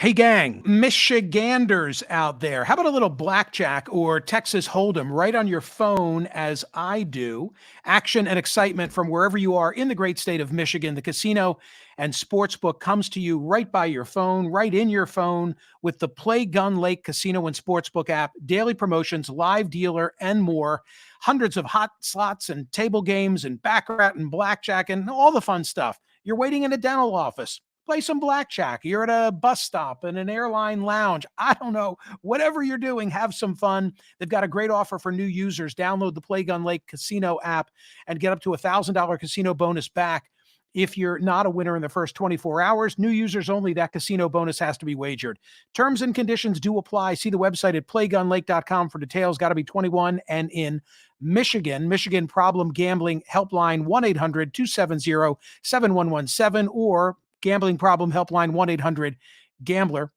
Hey, gang, Michiganders out there. How about a little blackjack or Texas Hold'em right on your phone as I do? Action and excitement from wherever you are in the great state of Michigan. The casino and sportsbook comes to you right by your phone, right in your phone with the Play Gun Lake Casino and Sportsbook app, daily promotions, live dealer, and more. Hundreds of hot slots and table games and baccarat and blackjack and all the fun stuff. You're waiting in a dental office. Play some blackjack. You're at a bus stop in an airline lounge. I don't know. Whatever you're doing, have some fun. They've got a great offer for new users. Download the Play Gun Lake Casino app and get up to $1,000 casino bonus back. If you're not a winner in the first 24 hours, new users only, that casino bonus has to be wagered. Terms and conditions do apply. See the website at playgunlake.com for details. Got to be 21 and in Michigan. Michigan Problem Gambling Helpline 1-800-270-7117 or Gambling Problem Helpline 1-800-GAMBLER.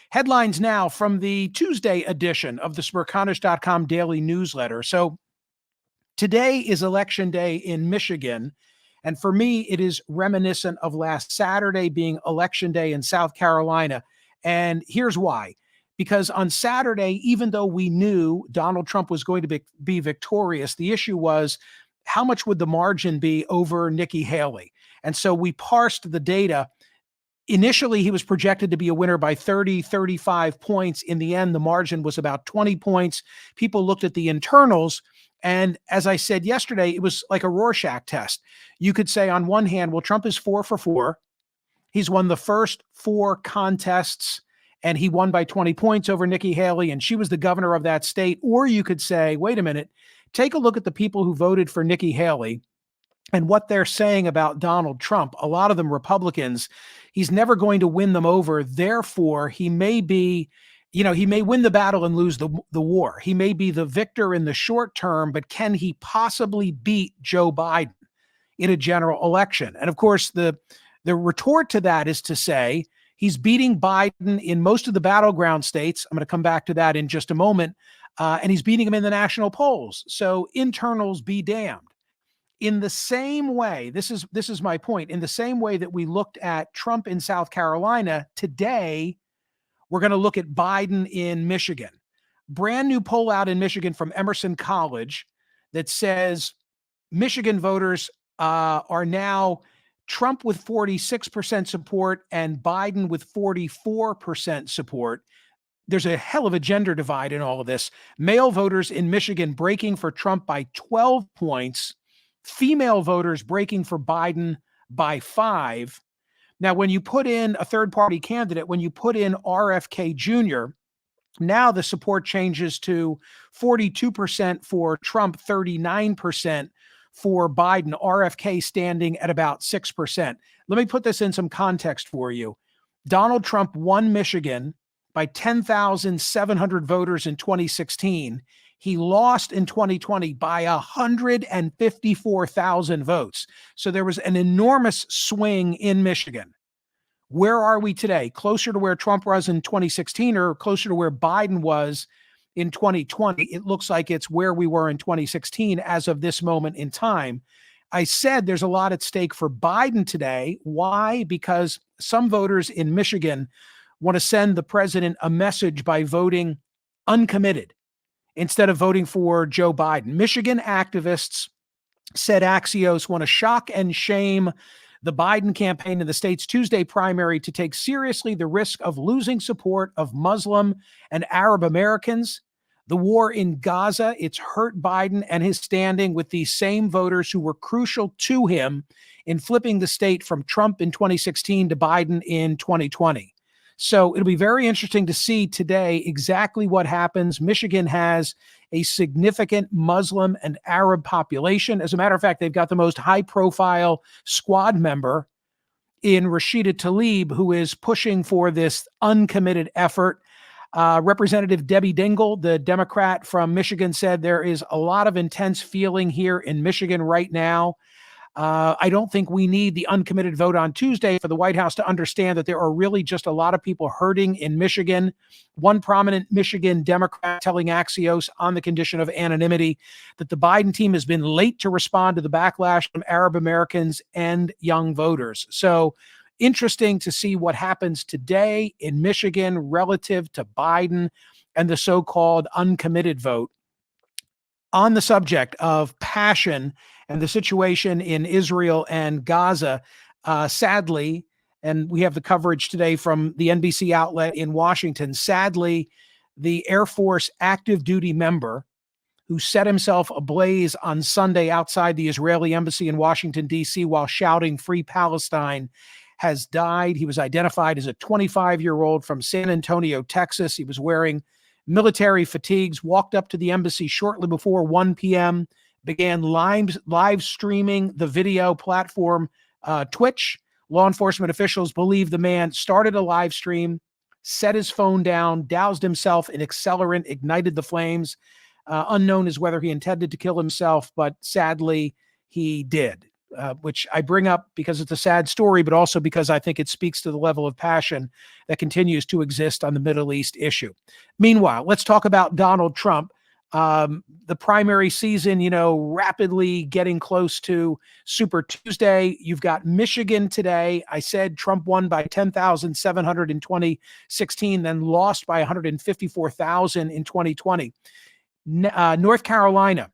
Headlines now from the Tuesday edition of the Smerconish.com daily newsletter. So today is election day in Michigan, and for me, it is reminiscent of last Saturday being election day in South Carolina. And here's why. Because on Saturday, even though we knew Donald Trump was going to be victorious, the issue was how much would the margin be over Nikki Haley? And so we parsed the data. Initially, he was projected to be a winner by 30, 35 points. In the end, the margin was about 20 points. People looked at the internals. And as I said yesterday, it was like a Rorschach test. You could say on one hand, well, Trump is 4 for 4. He's won the first 4 contests and he won by 20 points over Nikki Haley, and she was the governor of that state. Or you could say, wait a minute, take a look at the people who voted for Nikki Haley and what they're saying about Donald Trump. A lot of them Republicans. He's never going to win them over. Therefore, he may be, he may win the battle and lose the war. He may be the victor in the short term, but can he possibly beat Joe Biden in a general election? And of course, the retort to that is to say he's beating Biden in most of the battleground states. I'm going to come back to that in just a moment. And he's beating him in the national polls. So internals be damned. In the same way, this is my point, in the same way that we looked at Trump in South Carolina, today we're going to look at Biden in Michigan. Brand new poll out in Michigan from Emerson College that says Michigan voters are now Trump with 46% support and Biden with 44% support. There's a hell of a gender divide in all of this. Male voters in Michigan breaking for Trump by 12 points. Female voters breaking for Biden by 5. Now, when you put in a third-party candidate, when you put in RFK Jr., now the support changes to 42% for Trump, 39% for Biden, RFK standing at about 6%. Let me put this in some context for you. Donald Trump won Michigan by 10,700 voters in 2016. He lost in 2020 by 154,000 votes. So there was an enormous swing in Michigan. Where are we today? Closer to where Trump was in 2016 or closer to where Biden was in 2020? It looks like it's where we were in 2016 as of this moment in time. I said there's a lot at stake for Biden today. Why? Because some voters in Michigan want to send the president a message by voting uncommitted instead of voting for Joe Biden. Michigan activists said Axios want to shock and shame the Biden campaign in the state's Tuesday primary to take seriously the risk of losing support of Muslim and Arab Americans. The war in Gaza, it's hurt Biden and his standing with these same voters who were crucial to him in flipping the state from Trump in 2016 to Biden in 2020. So it'll be very interesting to see today exactly what happens. Michigan has a significant Muslim and Arab population. As a matter of fact, they've got the most high-profile squad member in Rashida Tlaib, who is pushing for this uncommitted effort. Representative Debbie Dingell, the Democrat from Michigan, said there is a lot of intense feeling here in Michigan right now. I don't think we need the uncommitted vote on Tuesday for the White House to understand that there are really just a lot of people hurting in Michigan. One prominent Michigan Democrat telling Axios on the condition of anonymity that the Biden team has been late to respond to the backlash from Arab Americans and young voters. So interesting to see what happens today in Michigan relative to Biden and the so-called uncommitted vote. On the subject of passion and the situation in Israel and Gaza, sadly, and we have the coverage today from the NBC outlet in Washington, sadly, the Air Force active duty member who set himself ablaze on Sunday outside the Israeli embassy in Washington, D.C., while shouting "Free Palestine," has died. He was identified as a 25-year-old from San Antonio, Texas. He was wearing military fatigues, walked up to the embassy shortly before 1 p.m., began live streaming the video platform Twitch. Law enforcement officials believe the man started a live stream, set his phone down, doused himself in accelerant, ignited the flames. Unknown is whether he intended to kill himself, but sadly he did, which I bring up because it's a sad story, but also because I think it speaks to the level of passion that continues to exist on the Middle East issue. Meanwhile, let's talk about Donald Trump. The primary season, rapidly getting close to Super Tuesday. You've got Michigan today. I said Trump won by 10,700 in 2016, then lost by 154,000 in 2020. North Carolina,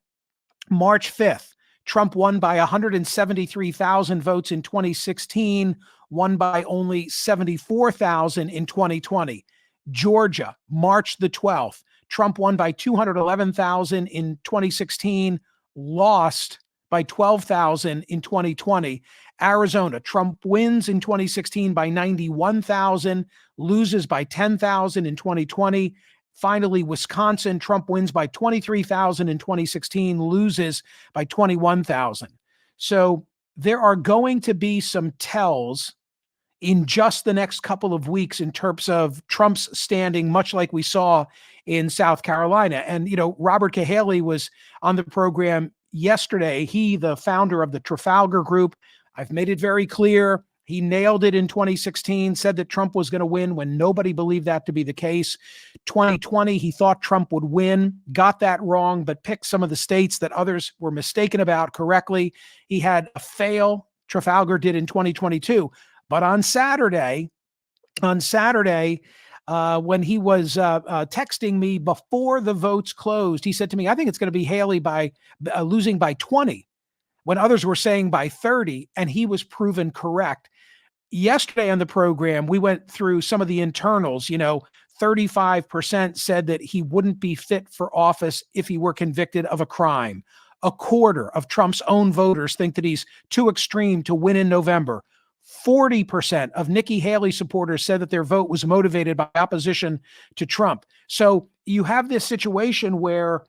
March 5th, Trump won by 173,000 votes in 2016, won by only 74,000 in 2020. Georgia, March the 12th, Trump won by 211,000 in 2016, lost by 12,000 in 2020. Arizona, Trump wins in 2016 by 91,000, loses by 10,000 in 2020. Finally, Wisconsin, Trump wins by 23,000 in 2016, loses by 21,000. So there are going to be some tells in just the next couple of weeks in terms of Trump's standing, much like we saw in South Carolina. And, Robert Cahaley was on the program yesterday. He, the founder of the Trafalgar Group, I've made it very clear. He nailed it in 2016, said that Trump was going to win when nobody believed that to be the case. 2020, he thought Trump would win, got that wrong, but picked some of the states that others were mistaken about correctly. He had a fail. Trafalgar did in 2022. But on Saturday, when he was texting me before the votes closed, he said to me, I think it's going to be Haley by losing by 20, when others were saying by 30, and he was proven correct. Yesterday on the program, we went through some of the internals. 35% said that he wouldn't be fit for office if he were convicted of a crime. A quarter of Trump's own voters think that he's too extreme to win in November. 40% of Nikki Haley supporters said that their vote was motivated by opposition to Trump. So you have this situation where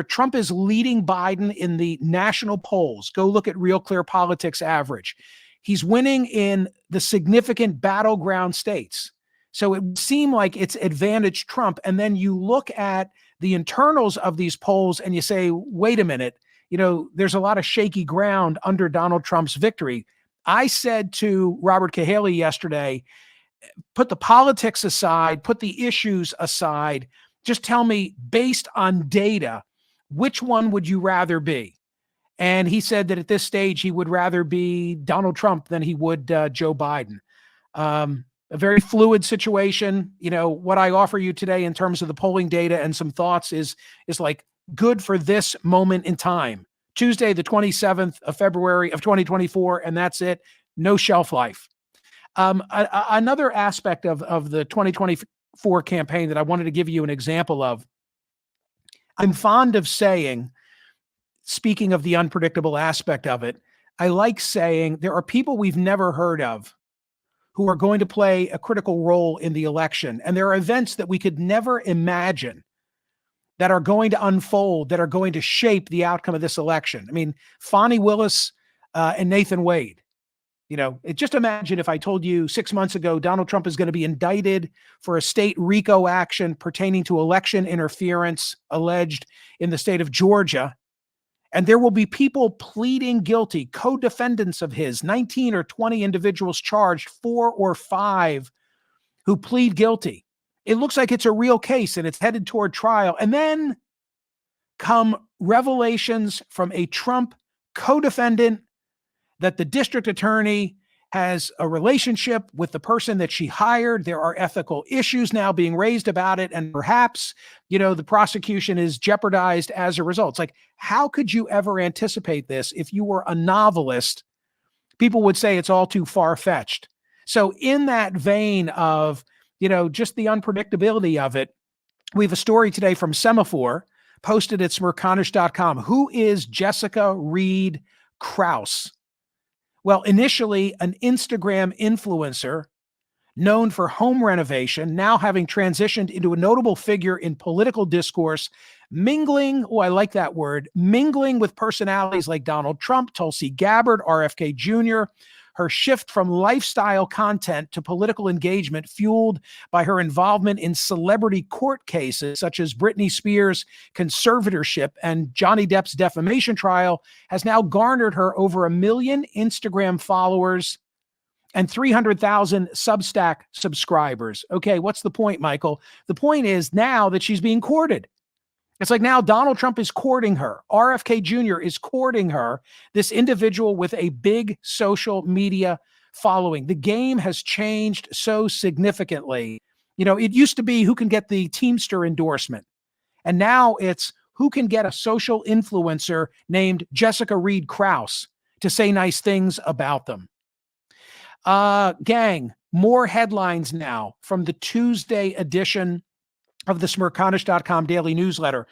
Trump is leading Biden in the national polls. Go look at Real Clear Politics average. He's winning in the significant battleground states. So it would seem like it's advantaged Trump. And then you look at the internals of these polls and you say, wait a minute, there's a lot of shaky ground under Donald Trump's victory. I said to Robert Cahaley yesterday, put the politics aside, put the issues aside, just tell me, based on data, which one would you rather be? And he said that at this stage, he would rather be Donald Trump than he would Joe Biden. A very fluid situation. What I offer you today in terms of the polling data and some thoughts is like good for this moment in time. Tuesday, the 27th of February of 2024, and that's it. No shelf life. Another aspect of the 2024 campaign that I wanted to give you an example of, I'm fond of saying, speaking of the unpredictable aspect of it, I like saying there are people we've never heard of who are going to play a critical role in the election. And there are events that we could never imagine that are going to unfold, that are going to shape the outcome of this election. I mean, Fonnie Willis and Nathan Wade. Just imagine if I told you 6 months ago, Donald Trump is going to be indicted for a state RICO action pertaining to election interference alleged in the state of Georgia. And there will be people pleading guilty, co-defendants of his, 19 or 20 individuals charged, 4 or 5 who plead guilty. It looks like it's a real case and it's headed toward trial. And then come revelations from a Trump co-defendant that the district attorney has a relationship with the person that she hired. There are ethical issues now being raised about it. And perhaps, the prosecution is jeopardized as a result. It's like, how could you ever anticipate this? If you were a novelist, people would say it's all too far-fetched. So in that vein of, just the unpredictability of it, we have a story today from Semaphore posted at Smerconish.com. Who is Jessica Reed Krause? Well, initially an Instagram influencer known for home renovation, now having transitioned into a notable figure in political discourse, mingling with personalities like Donald Trump, Tulsi Gabbard, RFK Jr., her shift from lifestyle content to political engagement, fueled by her involvement in celebrity court cases such as Britney Spears' conservatorship and Johnny Depp's defamation trial, has now garnered her over 1 million Instagram followers and 300,000 Substack subscribers. Okay, what's the point, Michael? The point is now that she's being courted. It's like now Donald Trump is courting her. RFK Jr. is courting her, this individual with a big social media following. The game has changed so significantly. It used to be who can get the Teamster endorsement. And now it's who can get a social influencer named Jessica Reed Krause to say nice things about them. Gang, more headlines now from the Tuesday edition of the Smerconish.com daily newsletter.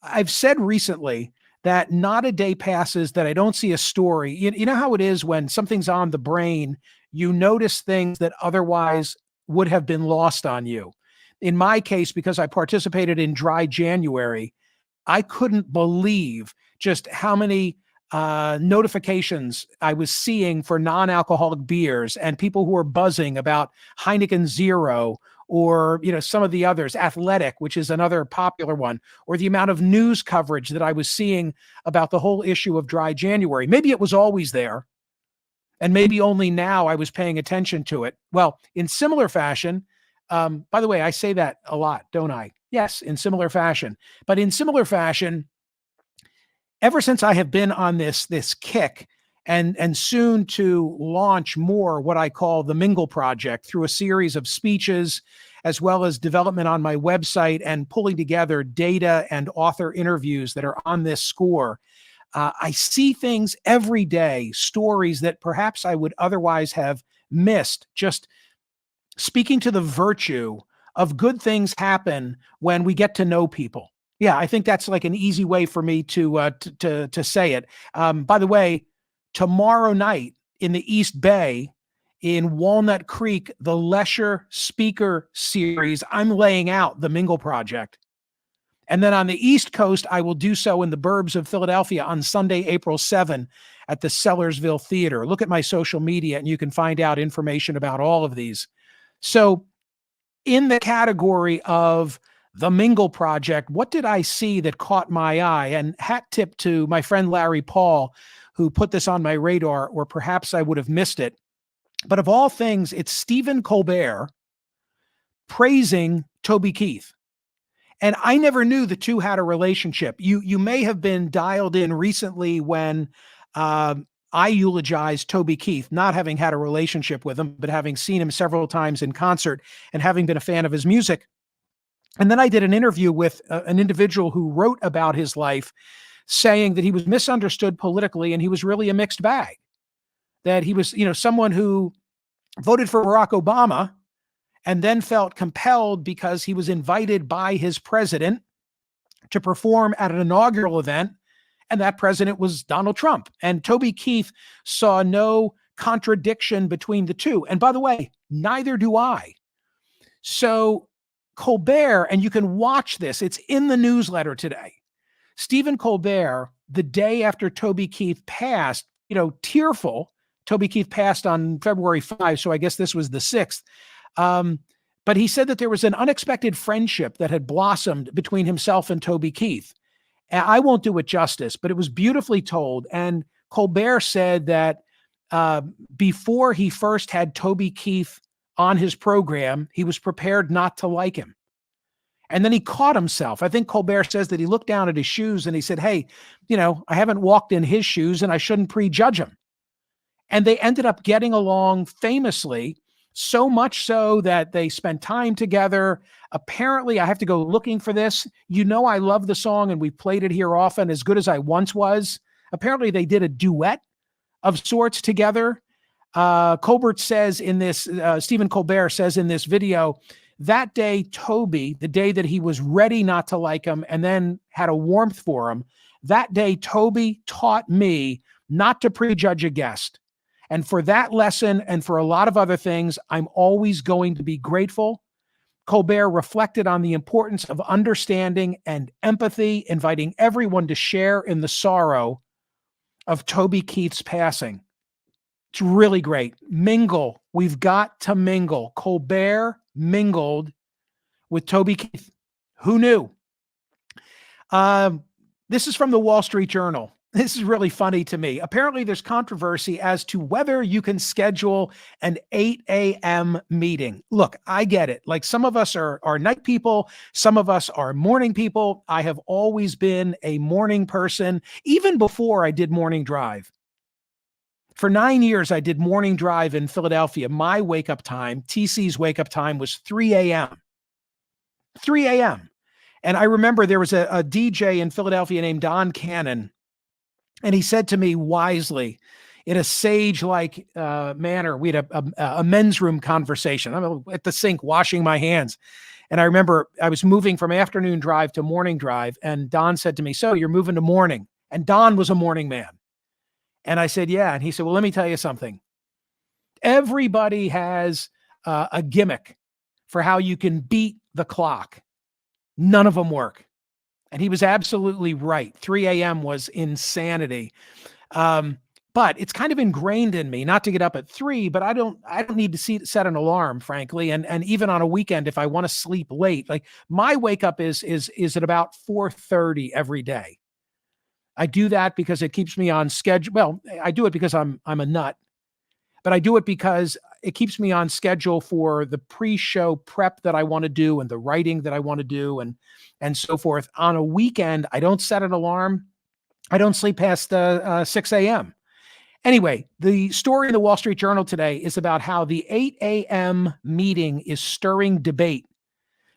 I've said recently that not a day passes that I don't see a story. You know how it is when something's on the brain, you notice things that otherwise would have been lost on you. In my case, because I participated in Dry January, I couldn't believe just how many notifications I was seeing for non-alcoholic beers and people who are buzzing about Heineken Zero or, some of the others, Athletic, which is another popular one, or the amount of news coverage that I was seeing about the whole issue of Dry January. Maybe it was always there, and maybe only now I was paying attention to it. Well, in similar fashion, by the way, I say that a lot, don't I? Yes, in similar fashion. But in similar fashion, ever since I have been on this kick and soon to launch more what I call the Mingle Project through a series of speeches, as well as development on my website and pulling together data and author interviews that are on this score, I see things every day, stories that perhaps I would otherwise have missed, just speaking to the virtue of good things happen when we get to know people. Yeah, I think that's like an easy way for me to say it. By the way, tomorrow night in the East Bay, in Walnut Creek, the Lesher Speaker Series, I'm laying out the Mingle Project. And then on the East Coast, I will do so in the burbs of Philadelphia on Sunday, April 7 at the Sellersville Theater. Look at my social media and you can find out information about all of these. So in the category of the Mingle Project, what did I see that caught my eye? And hat tip to my friend Larry Paul, who put this on my radar, or perhaps I would have missed it. But of all things, it's Stephen Colbert praising Toby Keith. And I never knew the two had a relationship. You may have been dialed in recently when I eulogized Toby Keith, not having had a relationship with him, but having seen him several times in concert and having been a fan of his music. And then I did an interview with an individual who wrote about his life, saying that he was misunderstood politically and he was really a mixed bag, that he was, someone who voted for Barack Obama and then felt compelled because he was invited by his president to perform at an inaugural event. And that president was Donald Trump. And Toby Keith saw no contradiction between the two. And by the way, neither do I. So Colbert, and you can watch this, it's in the newsletter today. Stephen Colbert, the day after Toby Keith passed, tearful. Toby Keith passed on February 5, so I guess this was the 6th. But he said that there was an unexpected friendship that had blossomed between himself and Toby Keith. And I won't do it justice, but it was beautifully told. And Colbert said that before he first had Toby Keith on his program, he was prepared not to like him. And then he caught himself. I think Colbert says that he looked down at his shoes and he said, hey, I haven't walked in his shoes and I shouldn't prejudge him. And they ended up getting along famously, so much so that they spent time together. Apparently, I have to go looking for this. You know, I love the song and we played it here often, As Good As I Once Was. Apparently, they did a duet of sorts together. Colbert says in this, Stephen Colbert says in this video, that day, Toby, the day that he was ready not to like him and then had a warmth for him, that day, Toby taught me not to prejudge a guest. And for that lesson and for a lot of other things, I'm always going to be grateful. Colbert reflected on the importance of understanding and empathy, inviting everyone to share in the sorrow of Toby Keith's passing. It's really great. Mingle. We've got to mingle. Colbert mingled with Toby Keith. Who knew? This is from the Wall Street Journal. This is really funny to me. Apparently, there's controversy as to whether you can schedule an 8 a.m. meeting. Look, I get it. Like, some of us are night people. Some of us are morning people. I have always been a morning person, even before I did morning drive. For 9 years, I did morning drive in Philadelphia. My wake-up time, TC's wake-up time, was 3 a.m. 3 a.m. And I remember there was a DJ in Philadelphia named Don Cannon, and he said to me wisely, in a sage-like manner, we had a men's room conversation. I'm at the sink washing my hands. And I remember I was moving from afternoon drive to morning drive, and Don said to me, "So you're moving to morning?" And Don was a morning man. And I said, "Yeah." And he said, "Well, let me tell you something. Everybody has a gimmick for how you can beat the clock. None of them work." And he was absolutely right. 3 a.m. was insanity. But it's kind of ingrained in me not to get up at 3, but I don't need to set an alarm, frankly. And even on a weekend, if I want to sleep late, like, my wake up is at about 4:30 every day. I do that because it keeps me on schedule. Well, I do it because I'm a nut, but I do it because it keeps me on schedule for the pre-show prep that I want to do and the writing that I want to do and so forth. On a weekend, I don't set an alarm. I don't sleep past 6 a.m. Anyway, the story in the Wall Street Journal today is about how the 8 a.m. meeting is stirring debate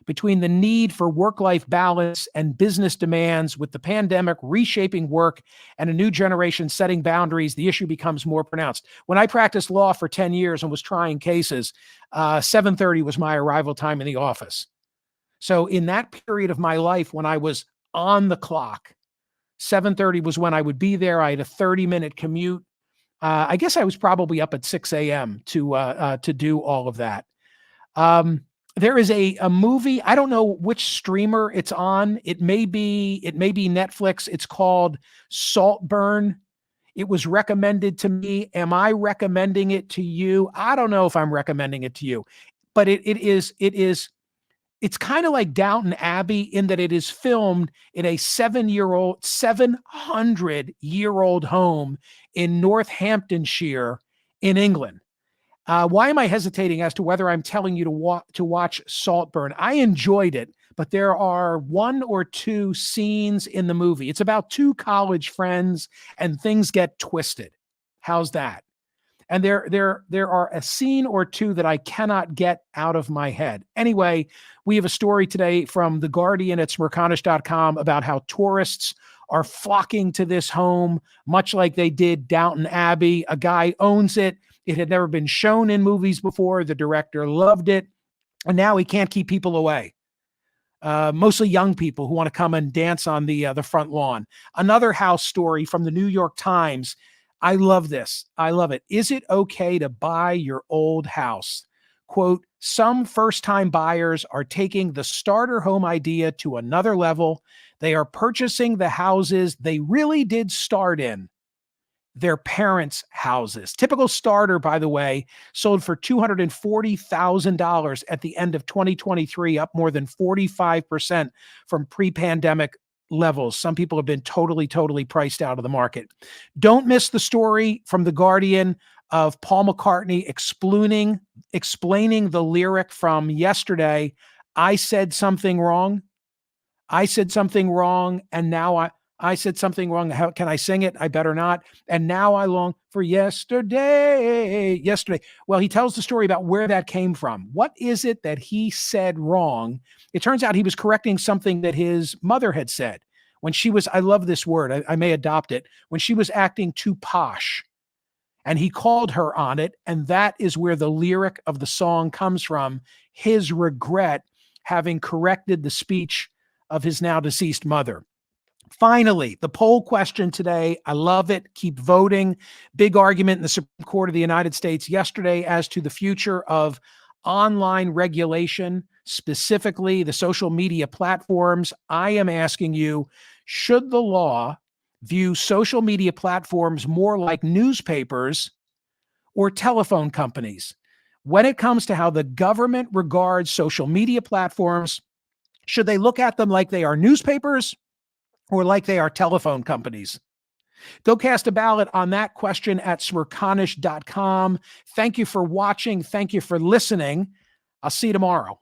between the need for work-life balance and business demands. With the pandemic reshaping work and a new generation setting boundaries, the issue becomes more pronounced. When I practiced law for 10 years and was trying cases, 7:30 was my arrival time in the office. So in that period of my life when I was on the clock, 7:30 was when I would be there. I had a 30-minute commute. I guess I was probably up at 6 a.m. to do all of that. There is a movie. I don't know which streamer it's on. It may be Netflix. It's called Saltburn. It was recommended to me. Am I recommending it to you? I don't know if I'm recommending it to you, but it's kind of like Downton Abbey in that it is filmed in a 700-year-old home in Northamptonshire in England. Why am I hesitating as to whether I'm telling you to watch Saltburn? I enjoyed it, but there are 1 or 2 scenes in the movie. It's about 2 college friends and things get twisted. How's that? And there are a scene or 2 that I cannot get out of my head. Anyway, we have a story today from The Guardian at Smerconish.com about how tourists are flocking to this home, much like they did Downton Abbey. A guy owns it. It had never been shown in movies before. The director loved it. And now he can't keep people away. Mostly young people who want to come and dance on the front lawn. Another house story from the New York Times. I love this. I love it. Is it okay to buy your old house? Quote, some first-time buyers are taking the starter home idea to another level. They are purchasing the houses they really did start in, their parents' houses. Typical starter, by the way, sold for $240,000 at the end of 2023, up more than 45% from pre-pandemic levels. Some people have been totally priced out of the market. Don't miss the story from The Guardian of Paul McCartney explaining the lyric from yesterday. I said something wrong. And now I said something wrong. How can I sing it? I better not. And now I long for yesterday. Yesterday. Well, he tells the story about where that came from. What is it that he said wrong? It turns out he was correcting something that his mother had said when she was, I love this word, I may adopt it, when she was acting too posh. And he called her on it. And that is where the lyric of the song comes from, his regret having corrected the speech of his now deceased mother. Finally, the poll question today. I love it. Keep voting. Big argument in the Supreme Court of the United States yesterday as to the future of online regulation, specifically the social media platforms. I am asking you, should the law view social media platforms more like newspapers or telephone companies? When it comes to how the government regards social media platforms, should they look at them like they are newspapers or like they are telephone companies? Go cast a ballot on that question at Smerconish.com. Thank you for watching. Thank you for listening. I'll see you tomorrow.